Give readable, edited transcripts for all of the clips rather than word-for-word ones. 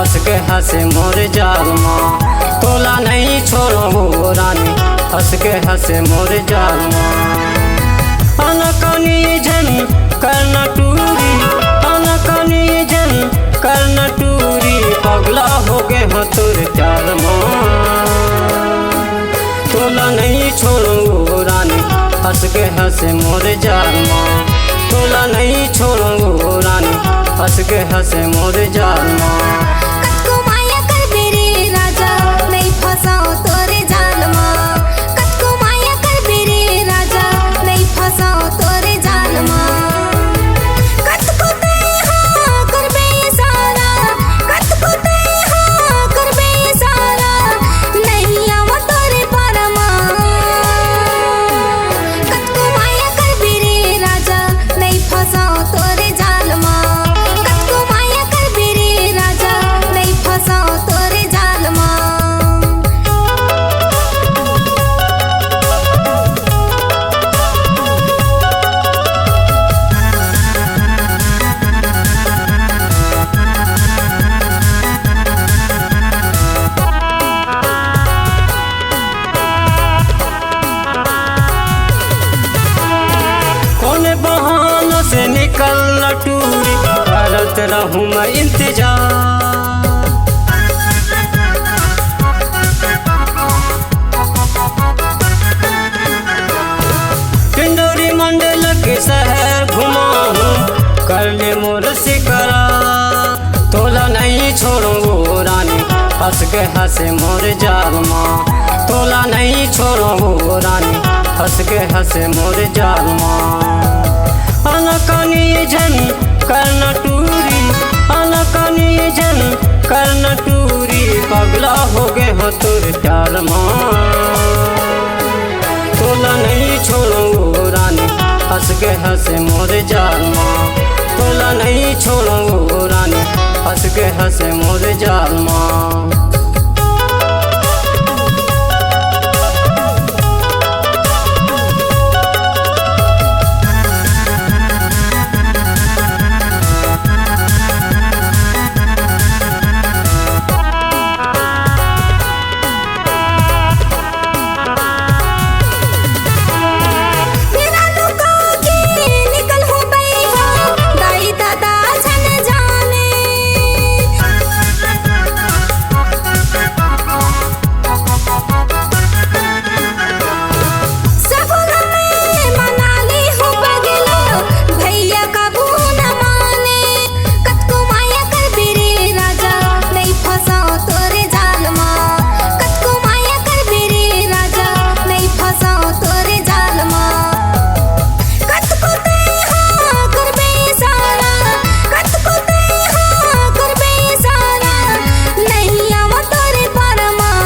हंस के हंसे मोर जाल माँ। तोला नहीं छोड़ो रानी, हंस के हंसे मोर जाल माँ। अनकनी जन करना टूरी, अनकनी जन करना टूरी, पगला हो गए हो तुर चाल माँ। तोला नहीं छोड़ो रानी, हंस के हंसे मोर जाल माँ। तोला नहीं छोड़ो रानी, हंस के हंसे मोर जाल माँ। कतको माया कर बेरे राजा, नहीं फसाओ तोरे जाल माँ। कतको माया कर बेरे राजा, नहीं फसाओ तोरे जाल माँ। कतको तय हाँ करबे सारा, कतको तय हाँ करबे सारा, नहीं आवा तोरे पार माँ। कतको माया कर बेरे राजा, नहीं फसाओ तोरे जाल माँ। कतको माया कर बेरे राजा, नहीं फसाओ तोरे जाल माँ। कौन बहानों से निकल टूरी, करत रहूं मैं इंतजार। पिंडोरी मंडल के शहर घुमाऊं, कर ले मोर सिकरा। तोला नहीं छोड़ो रानी, हंस के हंसे मोर जाल माँ। तोला नहीं छोड़ो रानी, हंस के हंसे मोर जाल माँ। अनकनी जन करना टूरी, अनकनी जन करना टूरी, पगला हो गए हो तुर चाल माँ। तोला नहीं छोड़ो रानी, हंस के हंसे मोर जाल माँ। तोला नहीं छोड़ो रानी, हंस के हंसे मोर जाल माँ। मेरा लुका के निकल हो गई हो, दाई दादा छन जाने। सगुन में मनाली हो बगलो, भैया कबू न माने। कतको माया कर बेरे राजा, नहीं फसाओ तोरे जाल माँ। कतको माया कर बेरे राजा, नहीं फसाओ तोरे जाल माँ। कतको तय हाँ करबे सारा, कतको तय हाँ करबे सारा, नहीं आवा तोरे पार माँ।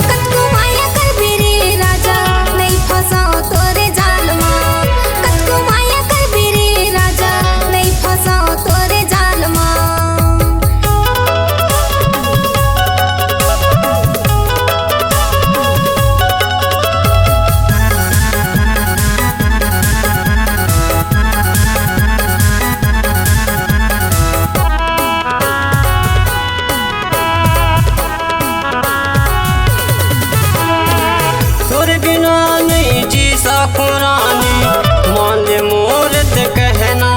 कतको माया कर बेरे राजा, नहीं फसाओ तोरे जाल माँ। कतको माया कर बेरे राजा, नहीं फसाओ तोरे जाल माँ। तोरे बिना नहीं जी सकूं रानी, मान ले मोर ते कहना।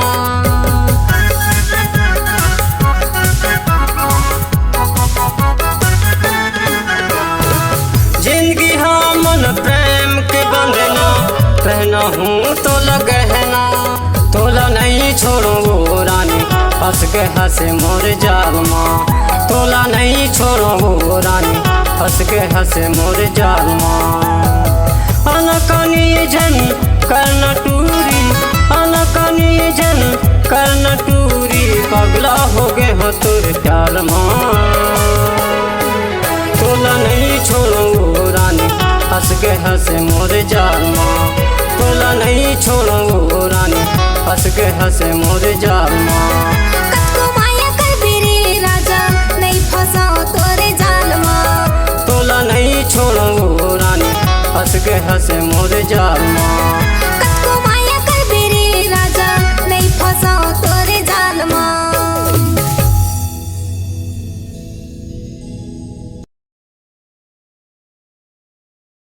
जिंदगी हाँ मन प्रेम के बंधना, पहना हूँ तोला गहना। तोला नहीं छोड़ो रानी, हंस के हंसे मोर जाल माँ। तोला नहीं छोड़ो रानी, हंस के हंसे मोर जाल माँ। अनकनी जन करना टूरी, अनकनी जन करना टूरी, पगला हो गए हो तुर चाल माँ। तोला नहीं छोड़ो रानी, हंस के हंसे मोर जाल माँ। तोला नहीं छोड़ो रानी, हंस के हंसे मोर जाल माँ। कतको माया कर बेरे राजा, नहीं फसाओ तोरे जाल माँ। तोला नहीं छोड़ो रानी, हंस के हंसे मोर जाल माँ।